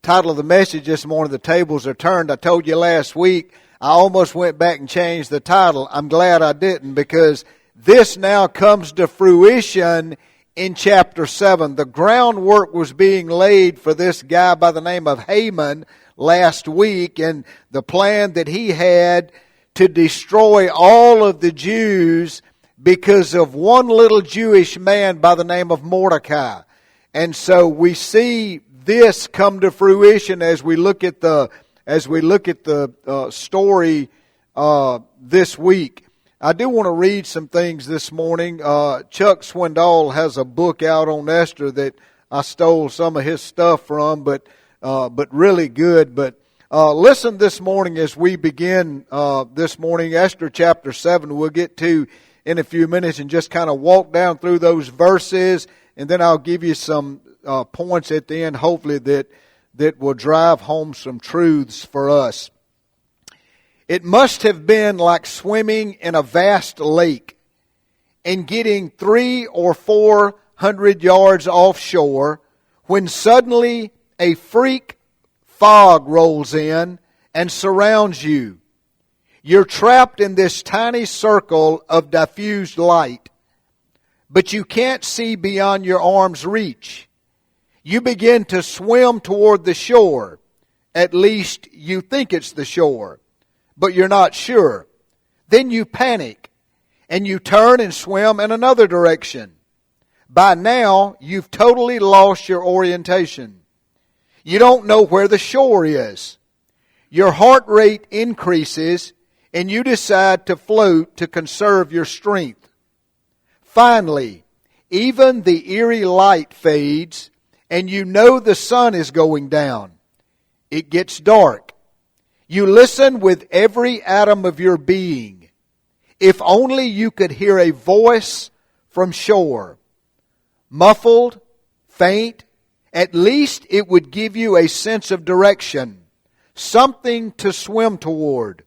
Title of the message this morning, The Tables Are Turned. I told you last week, I almost went back and changed the title. I'm glad I didn't, because this now comes to fruition in chapter 7. The groundwork was being laid for this guy by the name of Haman last week, and the plan that he had to destroy all of the Jews because of one little Jewish man by the name of Mordecai. And so we see this come to fruition as we look at the story this week. I do want to read some things this morning. Chuck Swindoll has a book out on Esther that I stole some of his stuff from, but really good. But listen this morning as we begin this morning, Esther chapter 7. We'll get to in a few minutes and just kind of walk down through those verses, and then I'll give you some points at the end, hopefully that will drive home some truths for us. It must have been like swimming in a vast lake and getting 300 or 400 yards offshore when suddenly a freak fog rolls in and surrounds you. You're trapped in this tiny circle of diffused light, but you can't see beyond your arm's reach. You begin to swim toward the shore. At least you think it's the shore, but you're not sure. Then you panic, and you turn and swim in another direction. By now, you've totally lost your orientation. You don't know where the shore is. Your heart rate increases, and you decide to float to conserve your strength. Finally, even the eerie light fades, and you know the sun is going down. It gets dark. You listen with every atom of your being. If only you could hear a voice from shore. Muffled, faint, at least it would give you a sense of direction, something to swim toward.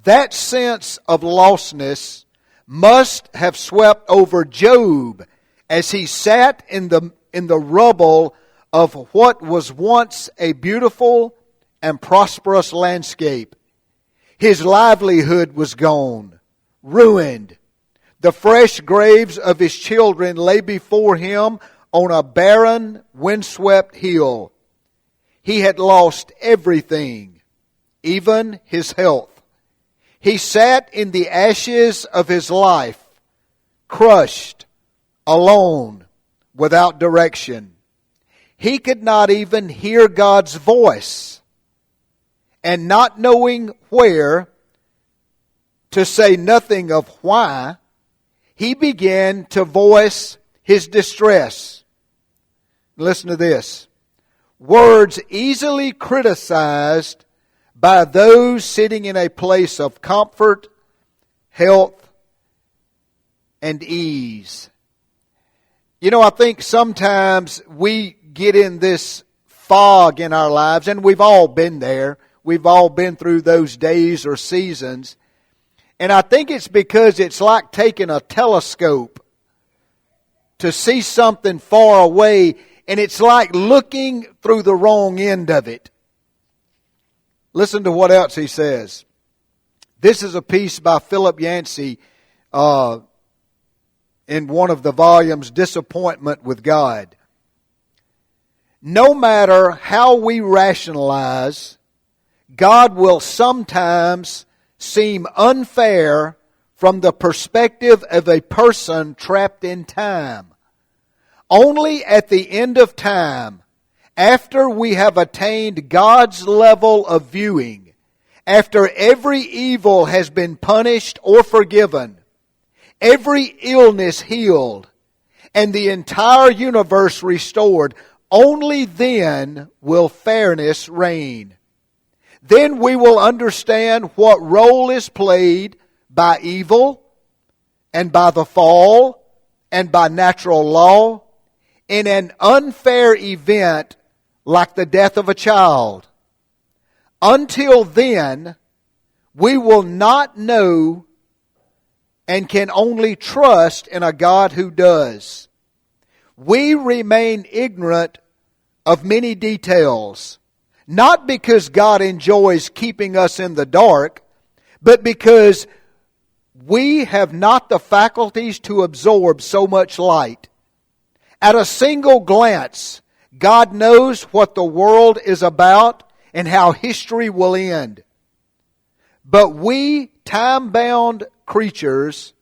That sense of lostness must have swept over Job as he sat in the rubble of what was once a beautiful and prosperous landscape. His livelihood was gone, ruined. The fresh graves of his children lay before him on a barren, windswept hill. He had lost everything, even his health. He sat in the ashes of his life, crushed, alone, without direction. He could not even hear God's voice. And not knowing where, to say nothing of why, he began to voice his distress. Listen to this. Words easily criticized by those sitting in a place of comfort, health, and ease. You know, I think sometimes we get in this fog in our lives, and we've all been there. We've all been through those days or seasons. And I think it's because it's like taking a telescope to see something far away, and it's like looking through the wrong end of it. Listen to what else he says. This is a piece by Philip Yancey in one of the volumes, Disappointment with God. No matter how we rationalize, God will sometimes seem unfair from the perspective of a person trapped in time. Only at the end of time, after we have attained God's level of viewing, after every evil has been punished or forgiven, every illness healed, and the entire universe restored, only then will fairness reign. Then we will understand what role is played by evil and by the fall and by natural law in an unfair event like the death of a child. Until then, we will not know and can only trust in a God who does. We remain ignorant of many details, not because God enjoys keeping us in the dark, but because we have not the faculties to absorb so much light. At a single glance, God knows what the world is about and how history will end. But we, time-bound creatures,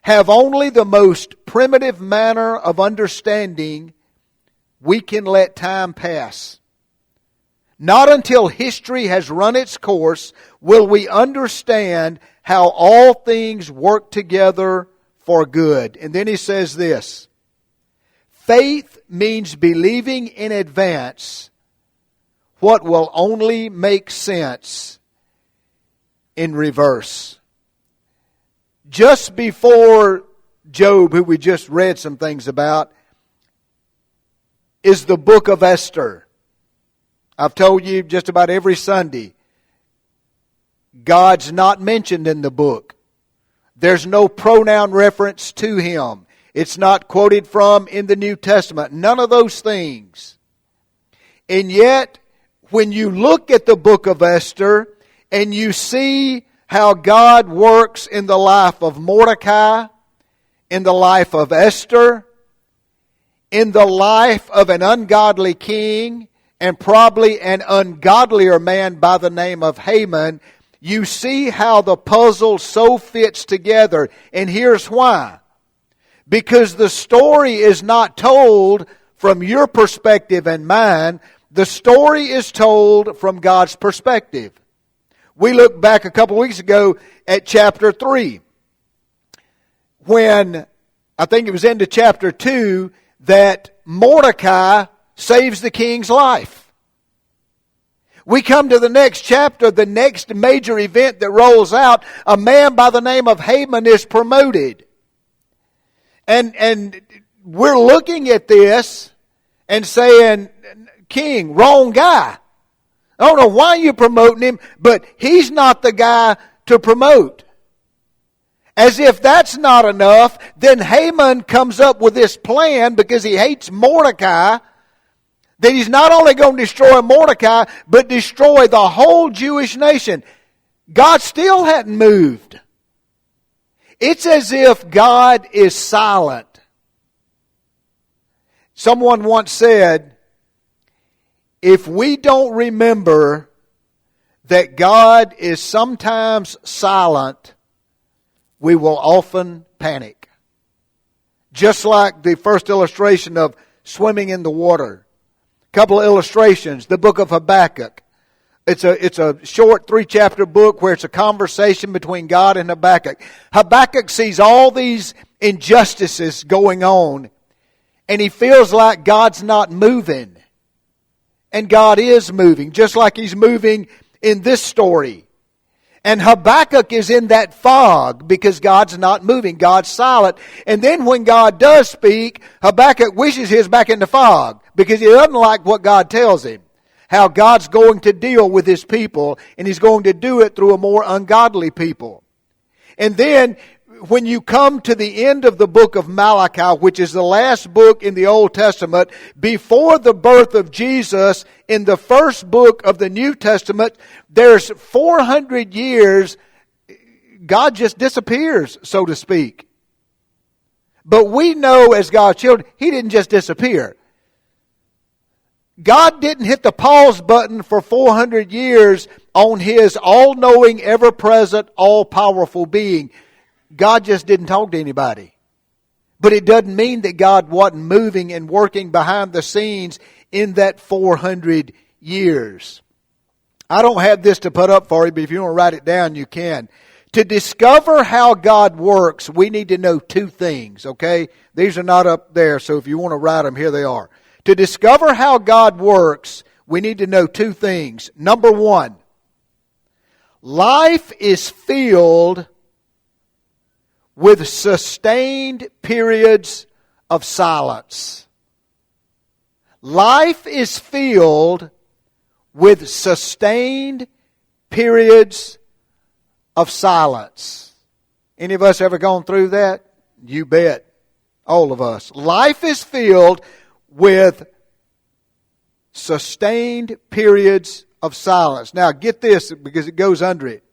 have only the most primitive manner of understanding. We can let time pass. Not until history has run its course will we understand how all things work together for good. And then he says this: faith means believing in advance what will only make sense in reverse. Just before Job, who we just read some things about, is the book of Esther. I've told you just about every Sunday, God's not mentioned in the book. There's no pronoun reference to Him. It's not quoted from in the New Testament. None of those things. And yet, when you look at the book of Esther and you see how God works in the life of Mordecai, in the life of Esther, in the life of an ungodly king, and probably an ungodlier man by the name of Haman, you see how the puzzle so fits together. And here's why. Because the story is not told from your perspective and mine. The story is told from God's perspective. We looked back a couple weeks ago at chapter 3. When, I think it was into chapter 2, that Mordecai saves the king's life. We come to the next chapter, the next major event that rolls out. A man by the name of Haman is promoted. And we're looking at this and saying, King, wrong guy. I don't know why you're promoting him, but he's not the guy to promote. As if that's not enough, then Haman comes up with this plan because he hates Mordecai, that he's not only going to destroy Mordecai, but destroy the whole Jewish nation. God still hadn't moved. It's as if God is silent. Someone once said, if we don't remember that God is sometimes silent, we will often panic. Just like the first illustration of swimming in the water. A couple of illustrations. The book of Habakkuk. It's a short 3-chapter book where it's a conversation between God and Habakkuk. Habakkuk sees all these injustices going on, and he feels like God's not moving. And God is moving, just like He's moving in this story. And Habakkuk is in that fog because God's not moving. God's silent. And then when God does speak, Habakkuk wishes he was back in the fog because he doesn't like what God tells him. How God's going to deal with His people, and He's going to do it through a more ungodly people. And then when you come to the end of the book of Malachi, which is the last book in the Old Testament, before the birth of Jesus, in the first book of the New Testament, there's 400 years, God just disappears, so to speak. But we know as God's children, He didn't just disappear. God didn't hit the pause button for 400 years on His all-knowing, ever-present, all-powerful being. God just didn't talk to anybody. But it doesn't mean that God wasn't moving and working behind the scenes in that 400 years. I don't have this to put up for you, but if you want to write it down, you can. To discover how God works, we need to know 2 things, okay? These are not up there, so if you want to write them, here they are. To discover how God works, we need to know 2 things. Number 1, life is filled with sustained periods of silence. Life is filled with sustained periods of silence. Any of us ever gone through that? You bet. All of us. Life is filled with sustained periods of silence. Now get this, because it goes under it.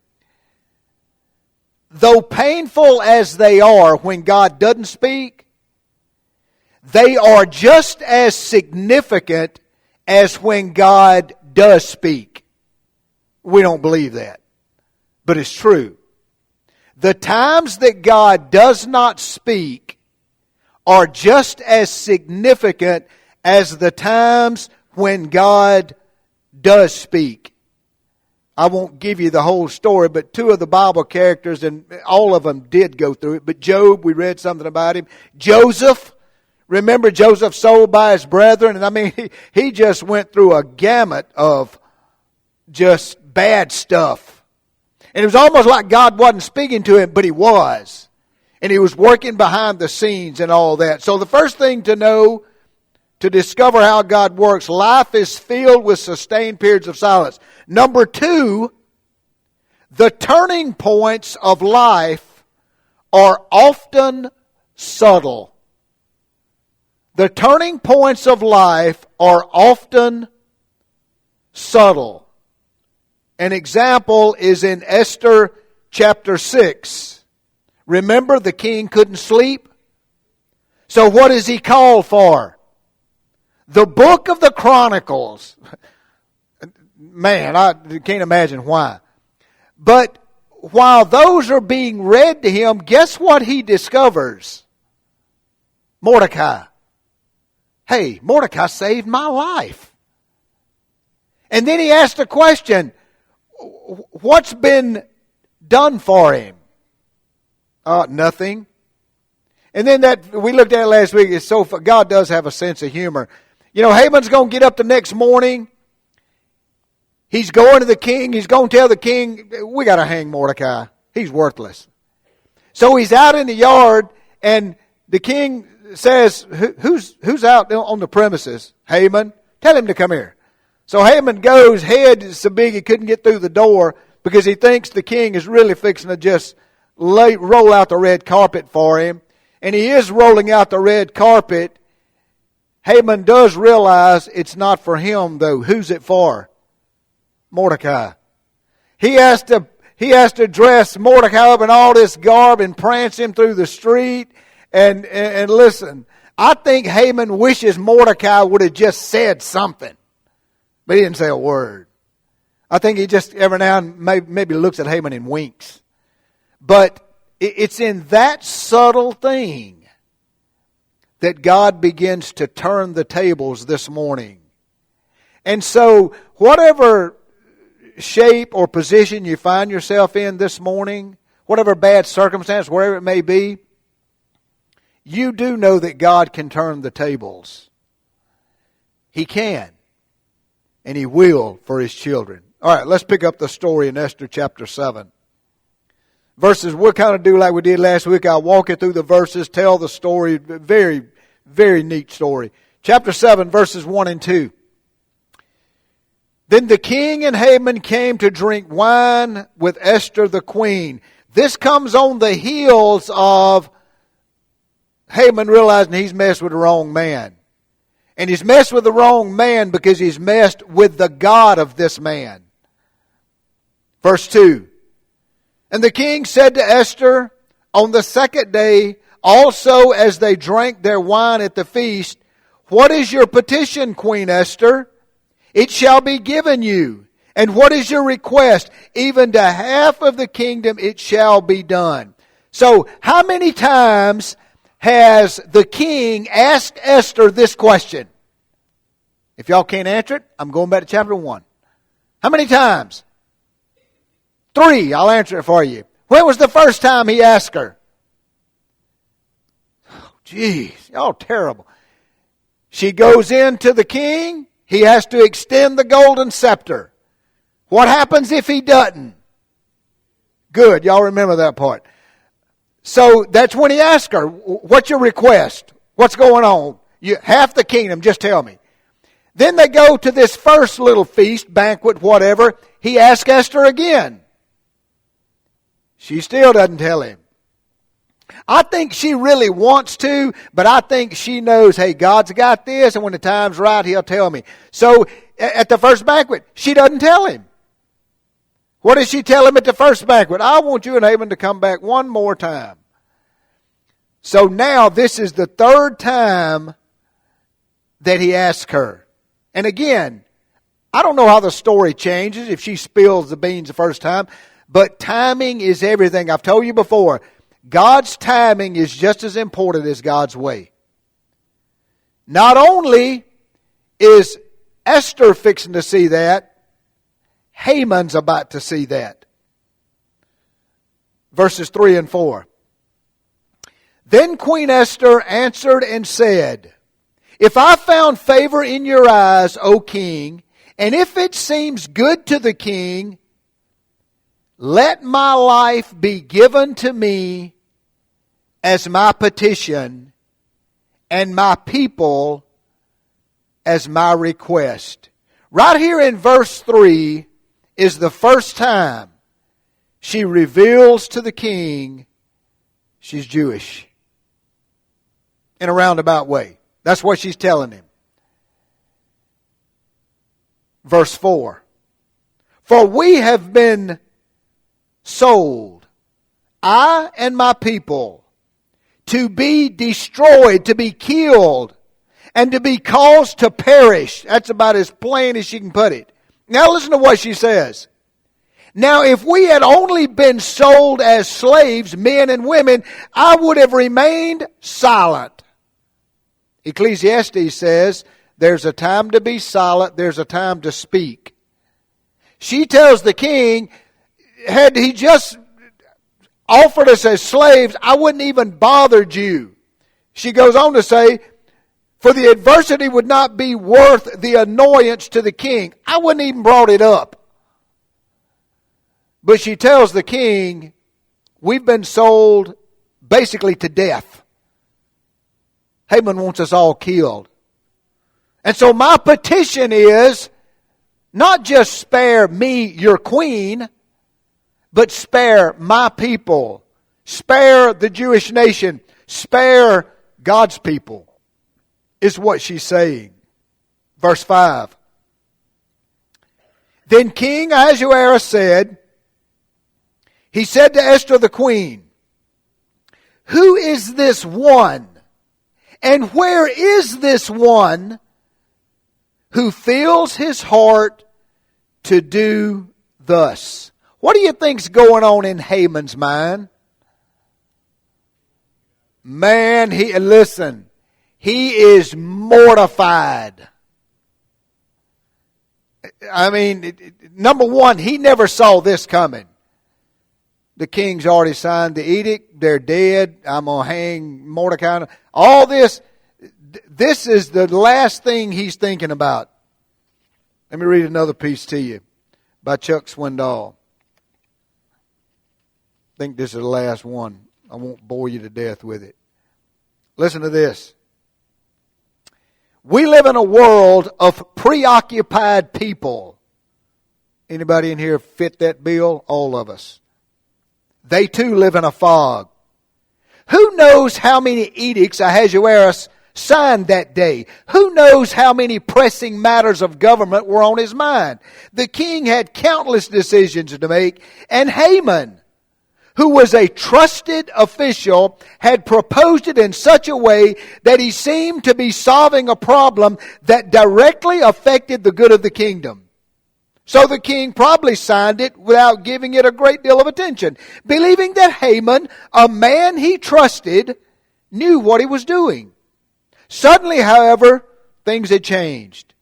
Though painful as they are when God doesn't speak, they are just as significant as when God does speak. We don't believe that, but it's true. The times that God does not speak are just as significant as the times when God does speak. I won't give you the whole story, but two of the Bible characters, and all of them did go through it, but Job, we read something about him. Joseph, remember Joseph sold by his brethren? And I mean, he just went through a gamut of just bad stuff. And it was almost like God wasn't speaking to him, but He was. And He was working behind the scenes and all that. So the first thing to know, to discover how God works, life is filled with sustained periods of silence. Number two, the turning points of life are often subtle. The turning points of life are often subtle. An example is in Esther chapter 6. Remember, the king couldn't sleep? So what is he called for? The book of the Chronicles. Man, I can't imagine why. But while those are being read to him, guess what he discovers? Mordecai. Hey, Mordecai saved my life. And then he asked a question, what's been done for him? Nothing. And then that we looked at it last week. It's so God does have a sense of humor. You know, Haman's going to get up the next morning. He's going to the king. He's going to tell the king, we got to hang Mordecai. He's worthless. So he's out in the yard, and the king says, who's out on the premises? Haman. Tell him to come here. So Haman goes, head is so big he couldn't get through the door because he thinks the king is really fixing to just roll out the red carpet for him. And he is rolling out the red carpet. Haman does realize it's not for him, though. Who's it for? Mordecai. He has to dress Mordecai up in all this garb and prance him through the street. And listen, I think Haman wishes Mordecai would have just said something. But he didn't say a word. I think he just every now and maybe looks at Haman and winks. But it's in that subtle thing that God begins to turn the tables this morning. And so whatever shape or position you find yourself in this morning, whatever bad circumstance, wherever it may be, you do know that God can turn the tables. He can. And He will for His children. All right, let's pick up the story in Esther chapter 7. Verses, we'll kind of do like we did last week. I'll walk you through the verses, tell the story. Very, very neat story. Chapter 7, verses 1 and 2. Then the king and Haman came to drink wine with Esther the queen. This comes on the heels of Haman realizing he's messed with the wrong man. And he's messed with the wrong man because he's messed with the God of this man. Verse 2. And the king said to Esther, on the second day, also as they drank their wine at the feast, what is your petition, Queen Esther? It shall be given you. And what is your request? Even to half of the kingdom it shall be done. So, how many times has the king asked Esther this question? If y'all can't answer it, I'm going back to chapter 1. How many times? 3. I'll answer it for you. When was the first time he asked her? Oh, geez, y'all terrible. She goes in to the king. He has to extend the golden scepter. What happens if he doesn't? Good, y'all remember that part. So that's when he asked her, what's your request? What's going on? Half the kingdom, just tell me. Then they go to this first little feast, banquet, whatever. He asks Esther again. She still doesn't tell him. I think she really wants to, but I think she knows, hey, God's got this, and when the time's right, He'll tell me. So at the first banquet, she doesn't tell him. What does she tell him at the first banquet? I want you and Haman to come back one more time. So now this is the third time that he asks her. And again, I don't know how the story changes if she spills the beans the first time, but timing is everything. I've told you before, God's timing is just as important as God's way. Not only is Esther fixing to see that, Haman's about to see that. Verses 3 and 4. Then Queen Esther answered and said, If I found favor in your eyes, O king, and if it seems good to the king, let my life be given to me as my petition, and my people as my request. Right here in verse 3 is the first time she reveals to the king she's Jewish. In a roundabout way. That's what she's telling him. Verse 4. For we have been sold, I and my people, to be destroyed, to be killed, and to be caused to perish. That's about as plain as she can put it. Now listen to what she says. Now if we had only been sold as slaves, men and women, I would have remained silent. Ecclesiastes says, there's a time to be silent, there's a time to speak. She tells the king, had he just offered us as slaves, I wouldn't even bothered you. She goes on to say, for the adversity would not be worth the annoyance to the king. I wouldn't even brought it up. But she tells the king, we've been sold basically to death. Haman wants us all killed. And so my petition is, not just spare me, your queen, but spare my people. Spare the Jewish nation. Spare God's people. Is what she's saying. Verse 5. Then King Ahasuerus said, he said to Esther the queen, who is this one? And where is this one who fills his heart to do thus? What do you think's going on in Haman's mind? Man, he is mortified. I mean, number one, he never saw this coming. The king's already signed the edict. They're dead. I'm going to hang Mordecai. All this is the last thing he's thinking about. Let me read another piece to you by Chuck Swindoll. I think this is the last one. I won't bore you to death with it. Listen to this. We live in a world of preoccupied people. Anybody in here fit that bill? All of us. They too live in a fog. Who knows how many edicts Ahasuerus signed that day? Who knows how many pressing matters of government were on his mind? The king had countless decisions to make, and Haman, who was a trusted official, had proposed it in such a way that he seemed to be solving a problem that directly affected the good of the kingdom. So the king probably signed it without giving it a great deal of attention, believing that Haman, a man he trusted, knew what he was doing. Suddenly, however, things had changed.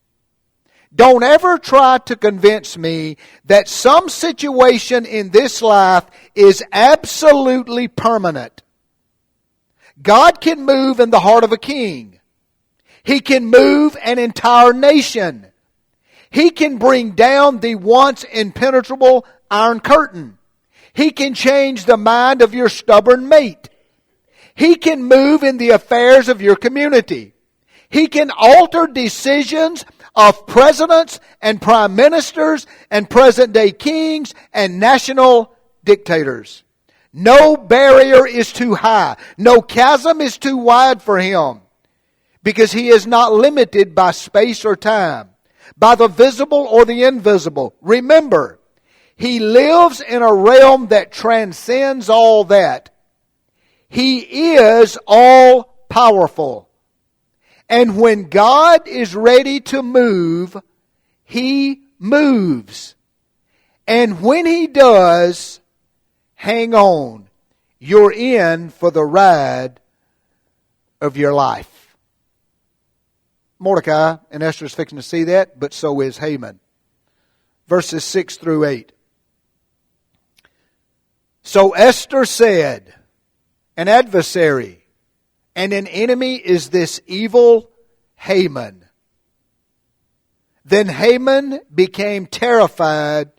Don't ever try to convince me that some situation in this life is absolutely permanent. God can move in the heart of a king. He can move an entire nation. He can bring down the once impenetrable Iron Curtain. He can change the mind of your stubborn mate. He can move in the affairs of your community. He can alter decisions of presidents and prime ministers and present-day kings and national dictators. No barrier is too high. No chasm is too wide for him, because he is not limited by space or time, by the visible or the invisible. Remember, he lives in a realm that transcends all that. He is all powerful. And when God is ready to move, He moves. And when He does, hang on. You're in for the ride of your life. Mordecai and Esther is fixing to see that, but so is Haman. Verses 6 through 8. So Esther said, an adversary and an enemy is this evil Haman. Then Haman became terrified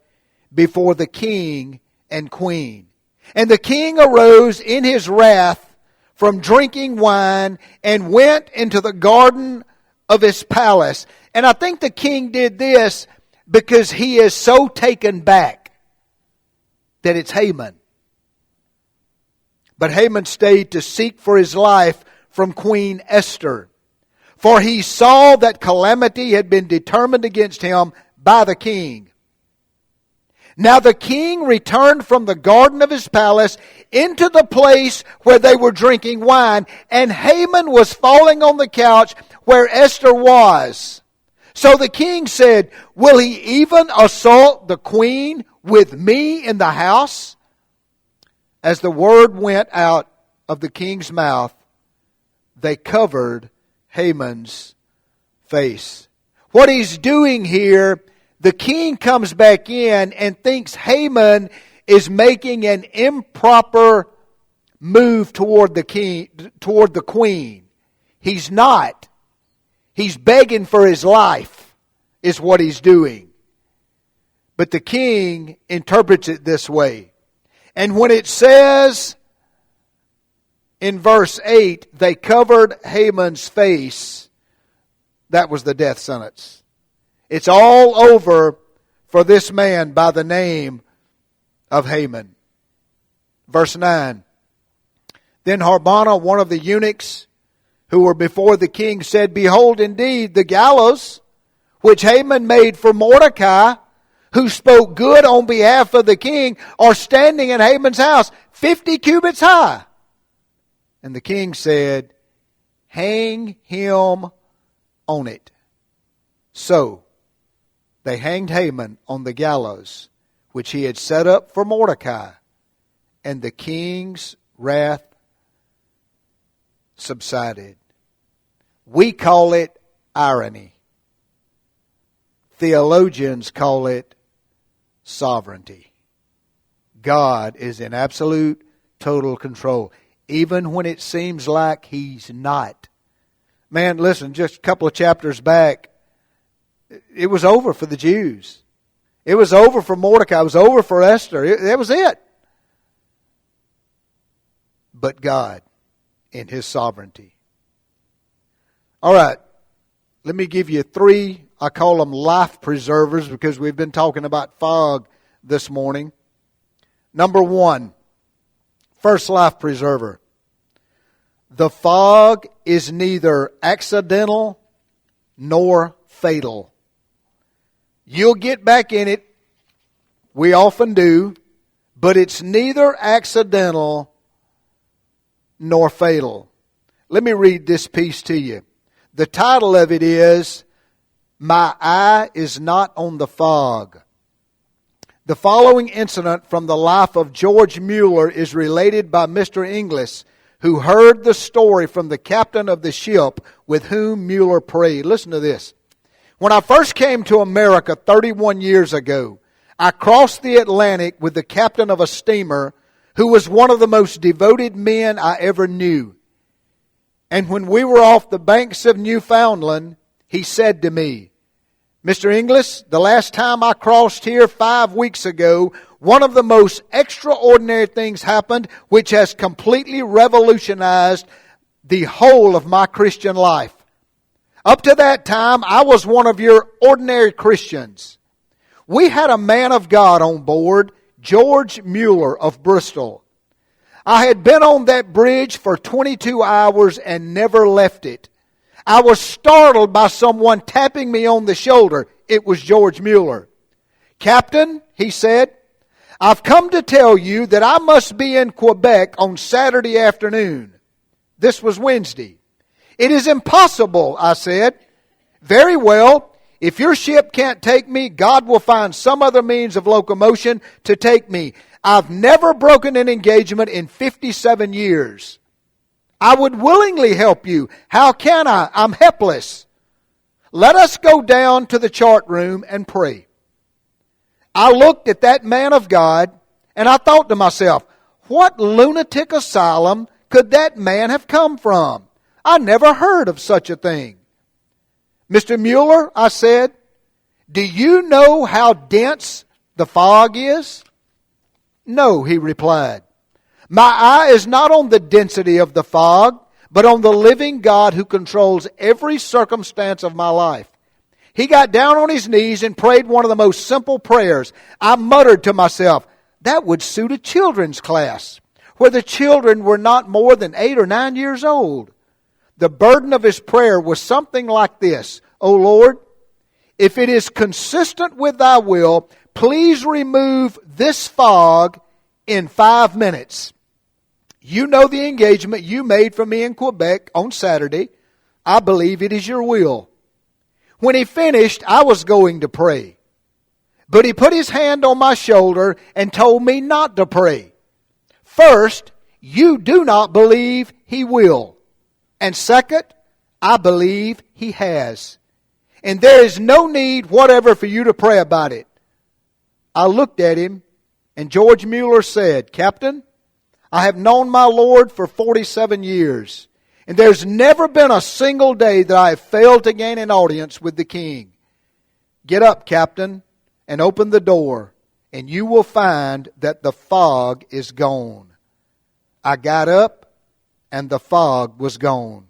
before the king and queen. And the king arose in his wrath from drinking wine and went into the garden of his palace. And I think the king did this because he is so taken back that it's Haman. But Haman stayed to seek for his life from Queen Esther, for he saw that calamity had been determined against him by the king. Now the king returned from the garden of his palace into the place where they were drinking wine, and Haman was falling on the couch where Esther was. So the king said, will he even assault the queen with me in the house? As the word went out of the king's mouth, they covered Haman's face. What he's doing here, the king comes back in and thinks Haman is making an improper move toward the king, toward the queen. He's not. He's begging for his life, is what he's doing. But the king interprets it this way. And when it says in verse 8, they covered Haman's face, that was the death sentence. It's all over for this man by the name of Haman. Verse 9. Then Harbonah, one of the eunuchs who were before the king, said, behold, indeed, the gallows which Haman made for Mordecai, who spoke good on behalf of the king, are standing in Haman's house, 50 cubits high. And the king said, hang him on it. So they hanged Haman on the gallows, which he had set up for Mordecai, and the king's wrath subsided. We call it irony. Theologians call it sovereignty. God is in absolute, total control, even when it seems like He's not. Man, listen, just a couple of chapters back, it was over for the Jews. It was over for Mordecai. It was over for Esther. That was it. But God, in His sovereignty. All right, let me give you three, I call them life preservers, because we've been talking about fog this morning. Number one, first life preserver. The fog is neither accidental nor fatal. You'll get back in it. We often do. But it's neither accidental nor fatal. Let me read this piece to you. The title of it is, My Eye is Not on the Fog. The following incident from the life of George Mueller is related by Mr. Inglis, who heard the story from the captain of the ship with whom Mueller prayed. Listen to this. When I first came to America 31 years ago, I crossed the Atlantic with the captain of a steamer who was one of the most devoted men I ever knew. And when we were off the banks of Newfoundland, he said to me, Mr. Inglis, the last time I crossed here 5 weeks ago, one of the most extraordinary things happened, which has completely revolutionized the whole of my Christian life. Up to that time, I was one of your ordinary Christians. We had a man of God on board, George Mueller of Bristol. I had been on that bridge for 22 hours and never left it. I was startled by someone tapping me on the shoulder. It was George Mueller. "Captain," he said, "I've come to tell you that I must be in Quebec on Saturday afternoon." This was Wednesday. "It is impossible," I said. "Very well. If your ship can't take me, God will find some other means of locomotion to take me. I've never broken an engagement in 57 years. I would willingly help you. How can I? I'm helpless. Let us go down to the chart room and pray." I looked at that man of God and I thought to myself, what lunatic asylum could that man have come from? I never heard of such a thing. "Mr. Mueller," I said, "do you know how dense the fog is?" "No," he replied. "My eye is not on the density of the fog, but on the living God who controls every circumstance of my life." He got down on his knees and prayed one of the most simple prayers. I muttered to myself, that would suit a children's class, where the children were not more than 8 or 9 years old. The burden of his prayer was something like this: "O Lord, if it is consistent with thy will, please remove this fog in 5 minutes. You know the engagement you made for me in Quebec on Saturday. I believe it is your will." When he finished, I was going to pray. But he put his hand on my shoulder and told me not to pray. First, you do not believe he will. And second, I believe he has. And there is no need whatever for you to pray about it. I looked at him, and George Mueller said, "Captain, I have known my Lord for 47 years. And there's never been a single day that I have failed to gain an audience with the king. Get up, Captain, and open the door, and you will find that the fog is gone." I got up, and the fog was gone.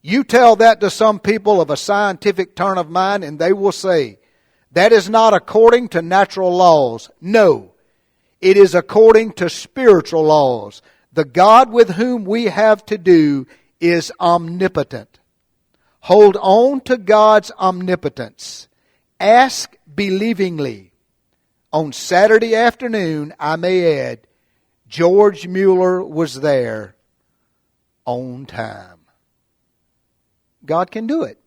You tell that to some people of a scientific turn of mind, and they will say, that is not according to natural laws. No, it is according to spiritual laws. The God with whom we have to do is omnipotent. Hold on to God's omnipotence. Ask believingly. On Saturday afternoon, I may add, George Mueller was there on time. God can do it.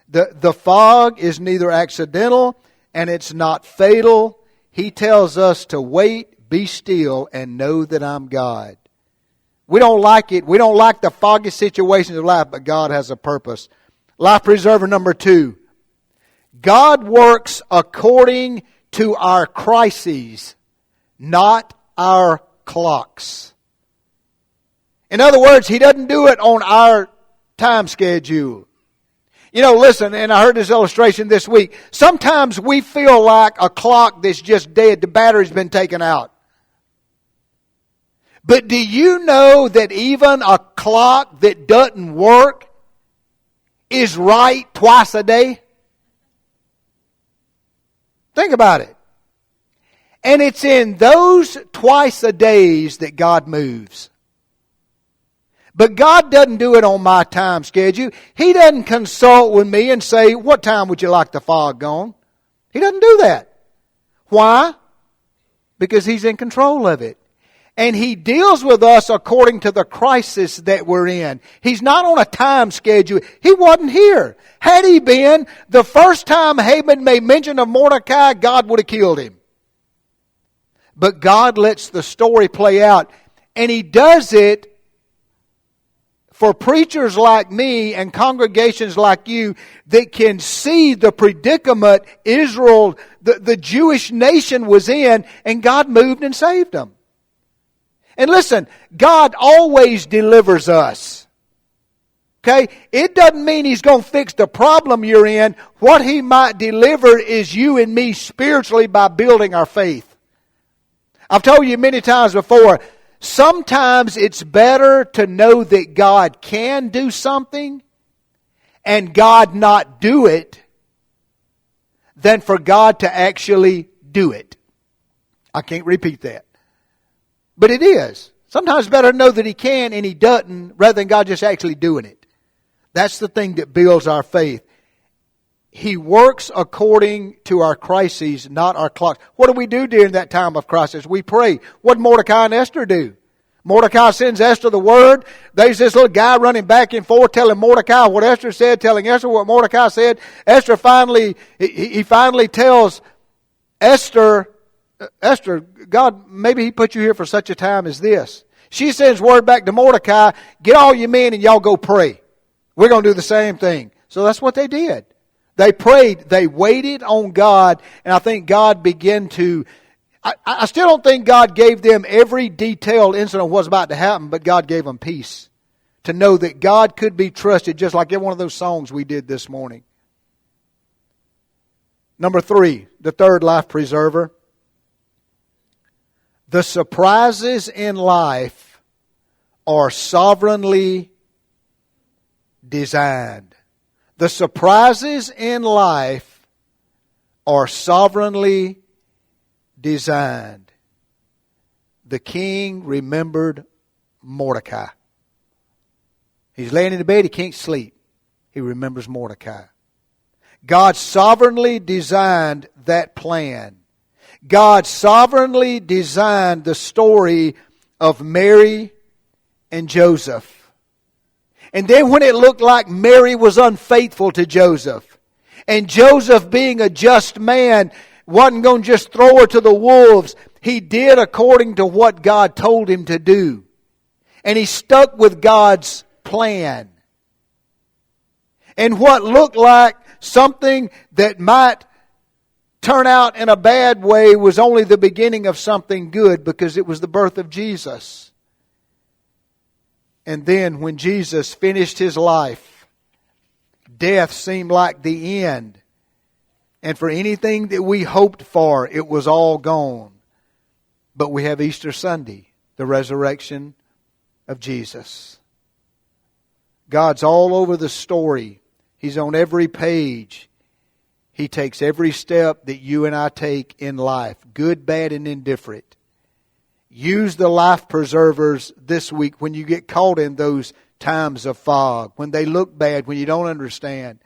The fog is neither accidental and it's not fatal. He tells us to wait, be still, and know that I'm God. We don't like it. We don't like the foggy situations of life, but God has a purpose. Life preserver number 2. God works according to our crises, not our clocks. In other words, He doesn't do it on our time schedule. You know, listen, and I heard this illustration this week. Sometimes we feel like a clock that's just dead. The battery's been taken out. But do you know that even a clock that doesn't work is right twice a day? Think about it. And it's in those twice a days that God moves. But God doesn't do it on my time schedule. He doesn't consult with me and say, what time would you like the fog gone? He doesn't do that. Why? Because He's in control of it. And He deals with us according to the crisis that we're in. He's not on a time schedule. He wasn't here. Had He been, the first time Haman made mention of Mordecai, God would have killed him. But God lets the story play out. And He does it for preachers like me and congregations like you that can see the predicament Israel, the Jewish nation was in, and God moved and saved them. And listen, God always delivers us. Okay? It doesn't mean He's going to fix the problem you're in. What He might deliver is you and me spiritually by building our faith. I've told you many times before, sometimes it's better to know that God can do something and God not do it than for God to actually do it. I can't repeat that. But it is. Sometimes it's better to know that He can and He doesn't rather than God just actually doing it. That's the thing that builds our faith. He works according to our crises, not our clocks. What do we do during that time of crisis? We pray. What did Mordecai and Esther do? Mordecai sends Esther the word. There's this little guy running back and forth telling Mordecai what Esther said, telling Esther what Mordecai said. Esther finally tells Esther, God, maybe He put you here for such a time as this. She sends word back to Mordecai, get all your men and y'all go pray. We're going to do the same thing. So that's what they did. They prayed, they waited on God, and I think God began to, I still don't think God gave them every detailed incident of what's about to happen, but God gave them peace to know that God could be trusted, just like in one of those songs we did this morning. Number 3, the third life preserver. The surprises in life are sovereignly designed. The surprises in life are sovereignly designed. The king remembered Mordecai. He's laying in the bed, he can't sleep. He remembers Mordecai. God sovereignly designed that plan. God sovereignly designed the story of Mary and Joseph. And then when it looked like Mary was unfaithful to Joseph, and Joseph being a just man wasn't going to just throw her to the wolves, he did according to what God told him to do. And he stuck with God's plan. And what looked like something that might turn out in a bad way was only the beginning of something good, because it was the birth of Jesus. And then when Jesus finished His life, death seemed like the end. And for anything that we hoped for, it was all gone. But we have Easter Sunday, the resurrection of Jesus. God's all over the story. He's on every page. He takes every step that you and I take in life, good, bad, and indifferent. Use the life preservers this week when you get caught in those times of fog, when they look bad, when you don't understand.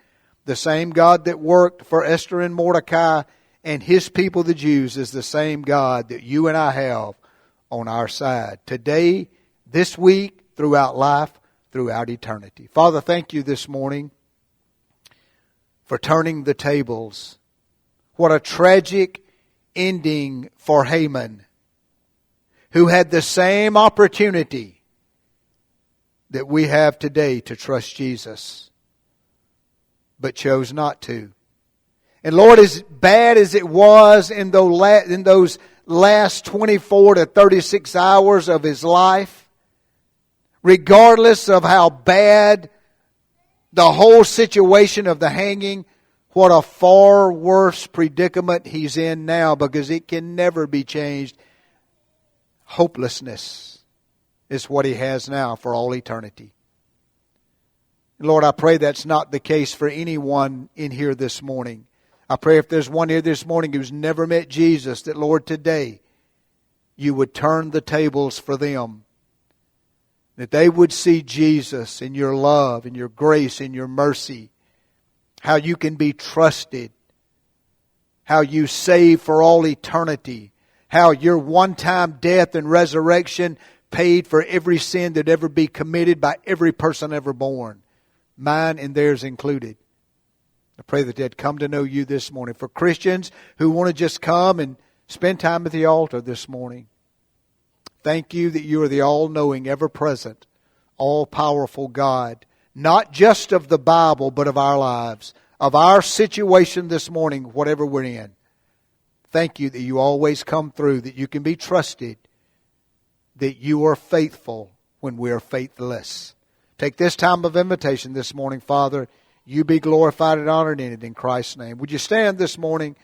The same God that worked for Esther and Mordecai and His people, the Jews, is the same God that you and I have on our side. Today, this week, throughout life, throughout eternity. Father, thank You this morning for turning the tables. What a tragic ending for Haman, who had the same opportunity that we have today to trust Jesus, but chose not to. And Lord, as bad as it was in those last 24 to 36 hours of his life, regardless of how bad the whole situation of the hanging, what a far worse predicament he's in now, because it can never be changed. Hopelessness is what he has now for all eternity. Lord, I pray that's not the case for anyone in here this morning. I pray if there's one here this morning who's never met Jesus, that, Lord, today You would turn the tables for them. That they would see Jesus in Your love, in Your grace, in Your mercy. How You can be trusted. How You save for all eternity. How Your one-time death and resurrection paid for every sin that ever be committed by every person ever born. Mine and theirs included. I pray that they'd come to know You this morning. For Christians who want to just come and spend time at the altar this morning, thank You that You are the all-knowing, ever-present, all-powerful God. Not just of the Bible, but of our lives. Of our situation this morning, whatever we're in. Thank You that You always come through, that You can be trusted, that You are faithful when we are faithless. Take this time of invitation this morning, Father. You be glorified and honored in it in Christ's name. Would you stand this morning?